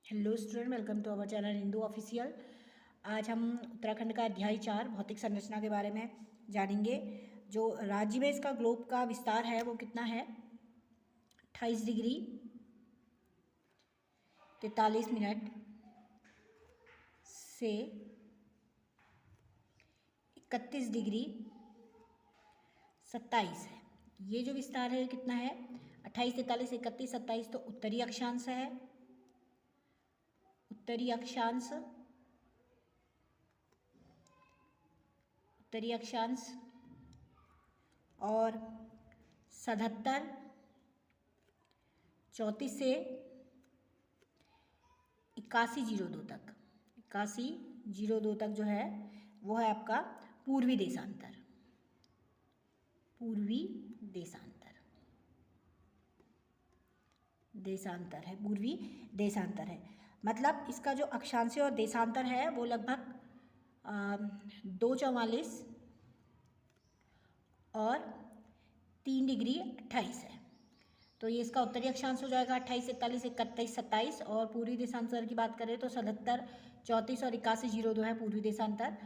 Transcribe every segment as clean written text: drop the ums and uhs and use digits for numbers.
Hello student, welcome to our channel Hindu official. आज हम उत्तराखंड का अध्याय 4 भौतिक संरचना के बारे में जानेंगे। जो राज्य में इसका ग्लोब का विस्तार है वो कितना है? 28 डिग्री 43 मिनट से 31 डिग्री 27 है। ये जो विस्तार है कितना है? 28, 43, 31, 27। तो उत्तरी अक्षांश है, उत्तरी अक्षांश और 77 34 से 8102 तक, 8102 तक जो है वो है आपका पूर्वी देशांतर। पूर्वी देशांतर है। मतलब इसका जो अक्षांशीय और देशांतर है वो लगभग 244 और 3 डिग्री 28 है। तो ये इसका उत्तरी अक्षांश हो जाएगा 28, 41, 31, 27। और पूर्वी देशांतर की बात करें तो 77, 34 और 8102 है पूर्वी देशांतर।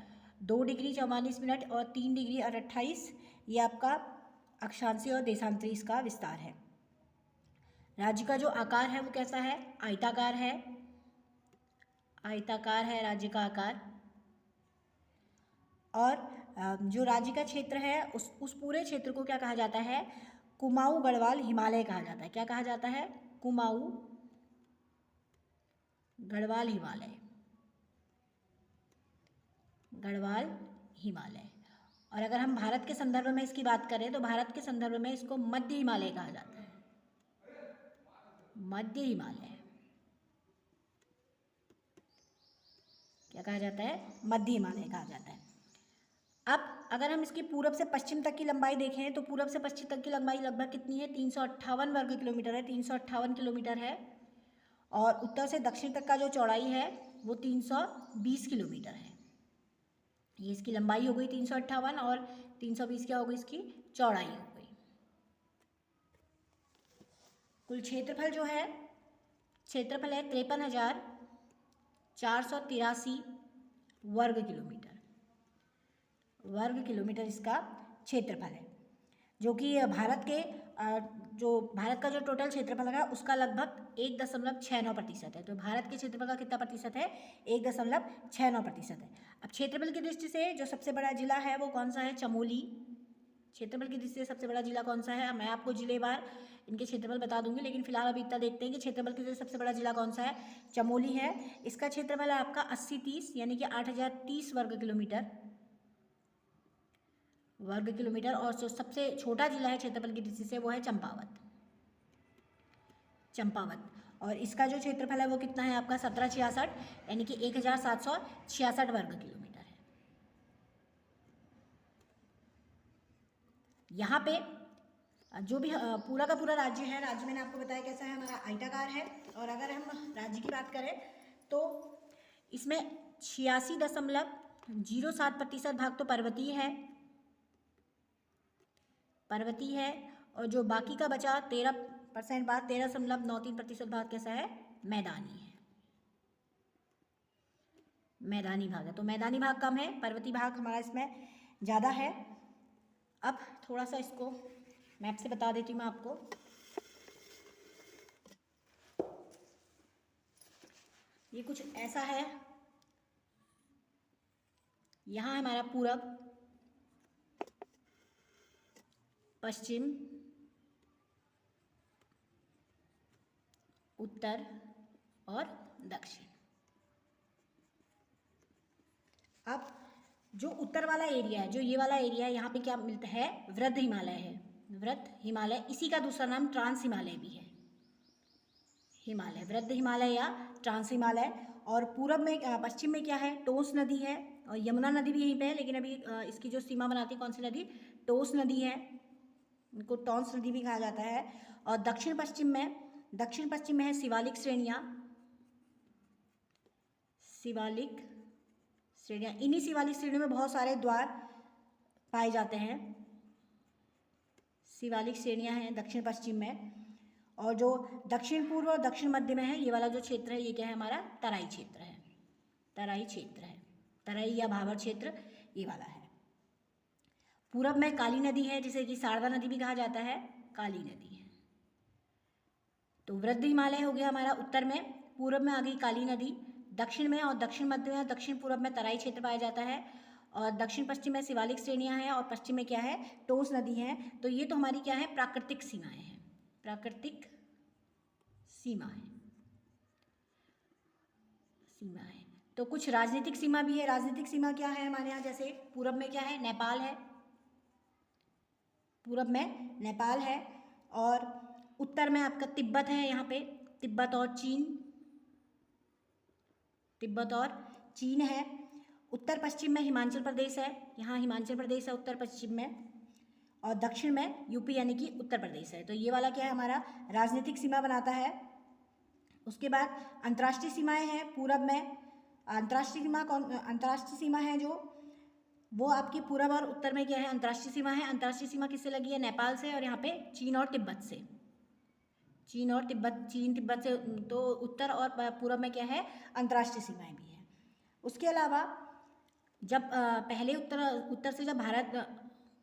2 डिग्री 44 मिनट और 3 डिग्री और 28 ये आपका अक्षांशीय और देशांतरी इसका विस्तार है। राज्य का जो आकार है वो कैसा है? आयताकार है, राज्य का आकार। और जो राज्य का क्षेत्र है उस पूरे क्षेत्र को क्या कहा जाता है? कुमाऊं गढ़वाल हिमालय कहा जाता है। क्या कहा जाता है? कुमाऊं गढ़वाल हिमालय। और अगर हम भारत के संदर्भ में इसकी बात करें तो भारत के संदर्भ में इसको मध्य हिमालय कहा जाता है। मध्य हिमालय क्या कहा जाता है? मध्य हिमालय कहा जाता है। अब अगर हम इसकी पूरब से पश्चिम तक की लंबाई देखें तो पूरब से पश्चिम तक की लंबाई लगभग कितनी है? 358 वर्ग किलोमीटर है, 358 किलोमीटर है। और उत्तर से दक्षिण तक का जो चौड़ाई है वो 320 किलोमीटर है। ये इसकी लंबाई हो गई 358 और 320 क्या हो गई? इसकी चौड़ाई हो गई। कुल क्षेत्रफल जो है, क्षेत्रफल है 53,483 वर्ग किलोमीटर इसका क्षेत्रफल है। जो कि भारत का जो टोटल क्षेत्रफल है उसका लगभग 1.69% है। तो भारत के क्षेत्रफल का कितना प्रतिशत है? 1.69% है। अब क्षेत्रफल की दृष्टि से जो सबसे बड़ा जिला है वो कौन सा है? चमोली। क्षेत्रफल की दृष्टि से सबसे बड़ा जिला कौन सा है? मैं आपको जिलेवार इनके क्षेत्रफल बता दूंगी, लेकिन फिलहाल अभी इतना देखते हैं कि क्षेत्रफल की दृष्टि से सबसे बड़ा जिला कौन सा है? चमोली है। इसका क्षेत्रफल है आपका 80-30 यानी कि 8030 वर्ग किलोमीटर। और जो सबसे छोटा जिला है क्षेत्रफल की दृष्टि से वो है चंपावत। और इसका जो क्षेत्रफल है वो कितना है आपका? 1766 यानी कि 1766 वर्ग किलोमीटर है। यहाँ पे जो भी पूरा का पूरा राज्य है, राज्य मैंने आपको बताया कैसा है, हमारा आयताकार है। और अगर हम राज्य की बात करें तो इसमें 86.07% भाग तो पर्वतीय है। और जो बाकी का बचा 13% भाग, 13.93% भाग कैसा है? मैदानी भाग है। तो मैदानी भाग कम है, पर्वतीय भाग हमारा इसमें ज़्यादा है। अब थोड़ा सा इसको मैप से बता देती हूँ मैं आपको। ये कुछ ऐसा है। यहाँ है हमारा पूरब, पश्चिम, उत्तर और दक्षिण। अब जो उत्तर वाला एरिया है, जो ये वाला एरिया है, यहाँ पे क्या मिलता है? वृद्ध हिमालय। इसी का दूसरा नाम ट्रांस हिमालय भी है। वृद्ध हिमालय या ट्रांस हिमालय। और पूरब में पश्चिम में क्या है? टोस नदी है और यमुना नदी भी यहीं पे है, लेकिन अभी इसकी जो सीमा बनाती है कौन सी नदी? टोस नदी है, इनको टॉन्स नदी भी कहा जाता है। और दक्षिण पश्चिम में है शिवालिक श्रेणियाँ। इन्हीं शिवालिक श्रेणियों में बहुत सारे द्वार पाए जाते हैं। शिवालिक श्रेणियाँ हैं दक्षिण पश्चिम में। और जो दक्षिण पूर्व और दक्षिण मध्य में है ये वाला जो क्षेत्र है ये क्या है हमारा तराई क्षेत्र है, तराई क्षेत्र है, तराई या भाबर क्षेत्र ये वाला है। पूरब में काली नदी है जिसे कि शारदा नदी भी कहा जाता है, काली नदी है। तो वृद्ध हिमालय हो गया हमारा उत्तर में, पूरब में आ गई काली नदी, दक्षिण में और दक्षिण मध्य में और दक्षिण पूरब में तराई क्षेत्र पाया जाता है, और दक्षिण पश्चिम में शिवालिक श्रेणियां हैं और पश्चिम में क्या है टोस नदी है। तो ये तो हमारी क्या है प्राकृतिक सीमाएं हैं, प्राकृतिक सीमाएं, सीमाएं। तो कुछ राजनीतिक सीमा भी है। राजनीतिक सीमा क्या है हमारे यहाँ, जैसे पूरब में क्या है नेपाल है, पूरब में नेपाल है, और उत्तर में आपका तिब्बत है, यहाँ पे तिब्बत और चीन, तिब्बत और चीन है। उत्तर पश्चिम में हिमाचल प्रदेश है, यहाँ हिमाचल प्रदेश है उत्तर पश्चिम में, और दक्षिण में यूपी यानी कि उत्तर प्रदेश है। तो ये वाला क्या है हमारा राजनीतिक सीमा बनाता है। उसके बाद अंतर्राष्ट्रीय सीमाएं हैं। पूरब में अंतर्राष्ट्रीय सीमा अंतर्राष्ट्रीय सीमा है जो वो आपकी पूरब और उत्तर में क्या है अंतर्राष्ट्रीय सीमा है। अंतर्राष्ट्रीय सीमा किससे लगी है, नेपाल से, और यहाँ पे चीन और तिब्बत से, चीन और तिब्बत, चीन तिब्बत से। तो उत्तर और पूरब में क्या है अंतर्राष्ट्रीय सीमाएं भी हैं। उसके अलावा जब पहले उत्तर से जब भारत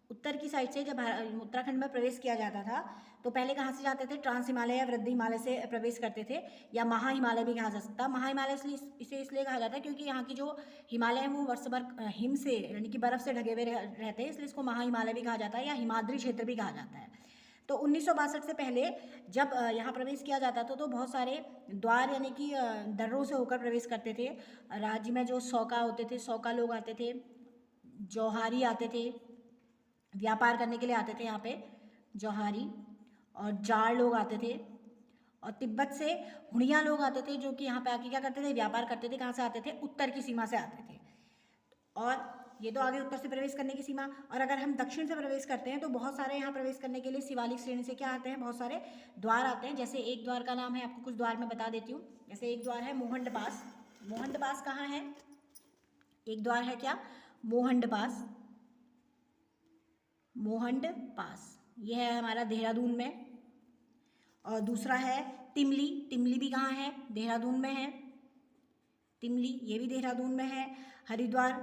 उत्तर की साइड से जब उत्तराखंड में प्रवेश किया जाता था तो पहले कहाँ से जाते थे, ट्रांस हिमालय या वृद्ध हिमालय से प्रवेश करते थे, या महा हिमालय भी कहा जा सकता है। महा हिमालय इसे इसलिए कहा जाता है क्योंकि यहाँ की जो हिमालय है वो वर्ष भर हिम से यानी कि बर्फ़ से ढके हुए रहते हैं, इसलिए इसको महा हिमालय भी कहा जाता है या हिमाद्री क्षेत्र भी कहा जाता है। तो 1962 से पहले जब यहाँ प्रवेश किया जाता था तो बहुत सारे द्वार यानी कि दर्रों से होकर प्रवेश करते थे। राज्य में जो सौका होते थे, सौका लोग आते थे, जौहारी आते थे, व्यापार करने के लिए आते थे यहाँ पे जौहारी, और जाड़ लोग आते थे, और तिब्बत से हुड़िया लोग आते थे जो कि यहाँ पे आके क्या करते थे व्यापार करते थे। कहाँ से आते थे, उत्तर की सीमा से आते थे। और ये तो आगे उत्तर से प्रवेश करने की सीमा। और अगर हम दक्षिण से प्रवेश करते हैं तो बहुत सारे यहाँ प्रवेश करने के लिए शिवालिक श्रेणी से क्या आते हैं, बहुत सारे द्वार आते हैं। जैसे एक द्वार का नाम है, आपको कुछ द्वार मैं बता देती हूँ। जैसे एक द्वार है मोहंड पास। मोहंड पास कहाँ है, एक द्वार है क्या मोहंड पास, मोहंड पास ये है हमारा देहरादून में। और दूसरा है तिमली। तिमली भी कहाँ है, देहरादून में है। तिमली ये भी देहरादून में है। हरिद्वार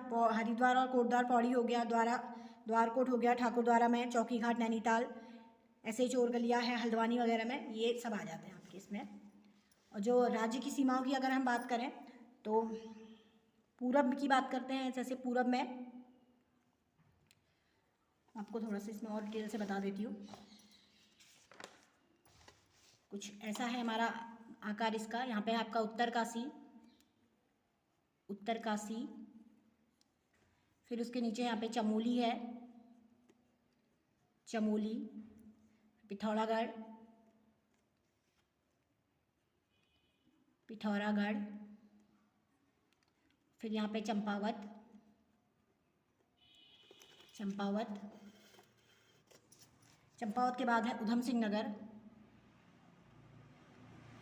और कोटद्वार पौड़ी हो गया, द्वारकोट हो गया ठाकुरद्वारा में, चौकी घाट नैनीताल, ऐसे ही चोरगलिया है हल्द्वानी वगैरह में, ये सब आ जाते हैं आपके इसमें। और जो राज्य की सीमाओं की अगर हम बात करें तो पूरब की बात करते हैं। जैसे पूरब में आपको थोड़ा सा इसमें और डिटेल से बता देती हूँ। कुछ ऐसा है हमारा आकार इसका। यहाँ पे आपका उत्तरकाशी, उत्तरकाशी, फिर उसके नीचे यहाँ पे चमोली है, चमोली, पिथौरागढ़, पिथौरागढ़, फिर यहाँ पे चंपावत, चंपावत, चंपावत के बाद है उधम सिंह नगर,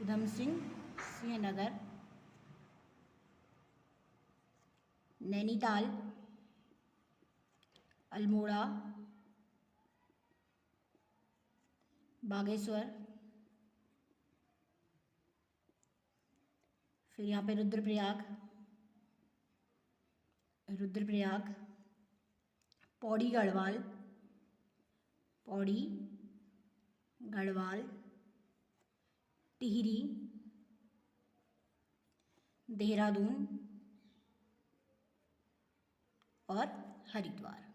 उधम सिंह नगर, नैनीताल, अल्मोड़ा, बागेश्वर, फिर यहाँ पे रुद्रप्रयाग, रुद्रप्रयाग, पौड़ी गढ़वाल, पौड़ी गढ़वाल, टिहरी, देहरादून और हरिद्वार।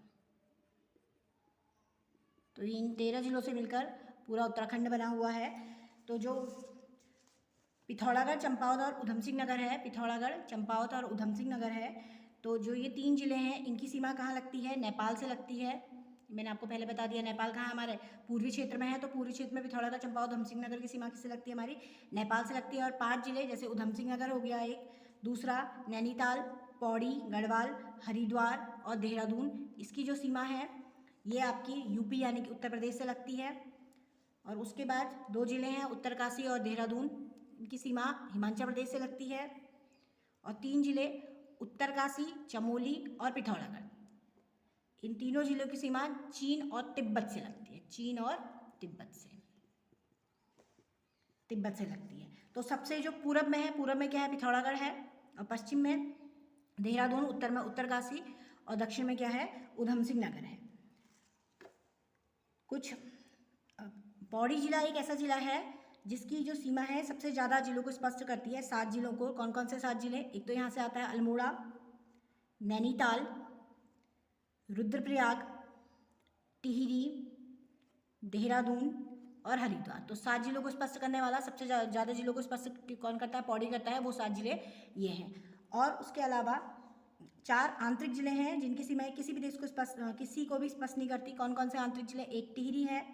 तो इन 13 जिलों से मिलकर पूरा उत्तराखंड बना हुआ है। तो जो पिथौरागढ़, चंपावत और उधम सिंह नगर है, पिथौरागढ़, चंपावत और उधम सिंह नगर है, तो जो ये 3 जिले हैं इनकी सीमा कहाँ लगती है, नेपाल से लगती है। मैंने आपको पहले बता दिया नेपाल कहाँ हमारे पूर्वी क्षेत्र में है, तो पूर्वी क्षेत्र में पिथौरागढ़, चंपावत, उधम सिंह नगर की सीमा किससे लगती है, हमारी नेपाल से लगती है। और 5 जिले जैसे उधम सिंह नगर हो गया एक, दूसरा नैनीताल, पौड़ी गढ़वाल, हरिद्वार और देहरादून, इसकी जो सीमा है ये आपकी यूपी यानी कि उत्तर प्रदेश से लगती है। और उसके बाद 2 जिले हैं उत्तरकाशी और देहरादून, इनकी सीमा हिमाचल प्रदेश से लगती है। और 3 जिले उत्तरकाशी, चमोली और पिथौरागढ़, इन तीनों जिलों की सीमा चीन और तिब्बत से लगती है, चीन और तिब्बत से। तिब्बत से लगती है। तो सबसे जो पूरब में है, पूरब में क्या है, पिथौरागढ़ है, और पश्चिम में देहरादून, उत्तर में उत्तरकाशी, और दक्षिण में क्या है, ऊधम सिंह नगर है। कुछ पौड़ी जिला एक ऐसा जिला है जिसकी जो सीमा है सबसे ज़्यादा जिलों को स्पष्ट करती है। 7 जिलों को, कौन कौन से 7 जिले, एक तो यहाँ से आता है अल्मोड़ा, नैनीताल, रुद्रप्रयाग, टिहरी, देहरादून और हरिद्वार। तो 7 जिलों को स्पष्ट करने वाला सबसे ज़्यादा जिलों को स्पष्ट कौन करता है, पौड़ी करता है, वो 7 जिले ये हैं। और उसके अलावा 4 आंतरिक जिले हैं जिनकी सीमाएं किसी भी देश को किसी को भी स्पष्ट नहीं करती। कौन कौन से आंतरिक जिले, एक टिहरी है,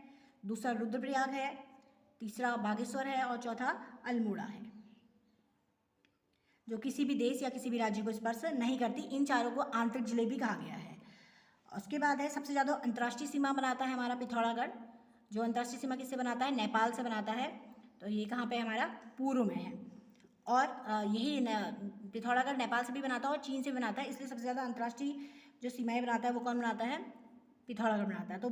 दूसरा रुद्रप्रयाग है, तीसरा बागेश्वर है, और चौथा अल्मोड़ा है, जो किसी भी देश या किसी भी राज्य को स्पर्श नहीं करती। इन चारों को आंतरिक जिले भी कहा गया है। उसके बाद है सबसे ज़्यादा अंतर्राष्ट्रीय सीमा बनाता है हमारा पिथौरागढ़। जो अंतर्राष्ट्रीय सीमा किससे बनाता है, नेपाल से बनाता है। तो ये कहाँ पे हमारा, पूर्व में है। और यही पिथौरागढ़ नेपाल से भी बनाता है और चीन से भी बनाता है, इसलिए सबसे ज़्यादा अंतर्राष्ट्रीय जो सीमाएं बनाता है वो कौन बनाता है, पिथौरागढ़ बनाता है। तो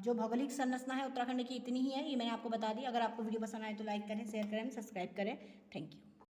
जो भौगोलिक संरचना है उत्तराखंड की इतनी ही है, ये मैंने आपको बता दी। अगर आपको वीडियो पसंद आए तो लाइक करें, शेयर करें, सब्सक्राइब करें। Thank you.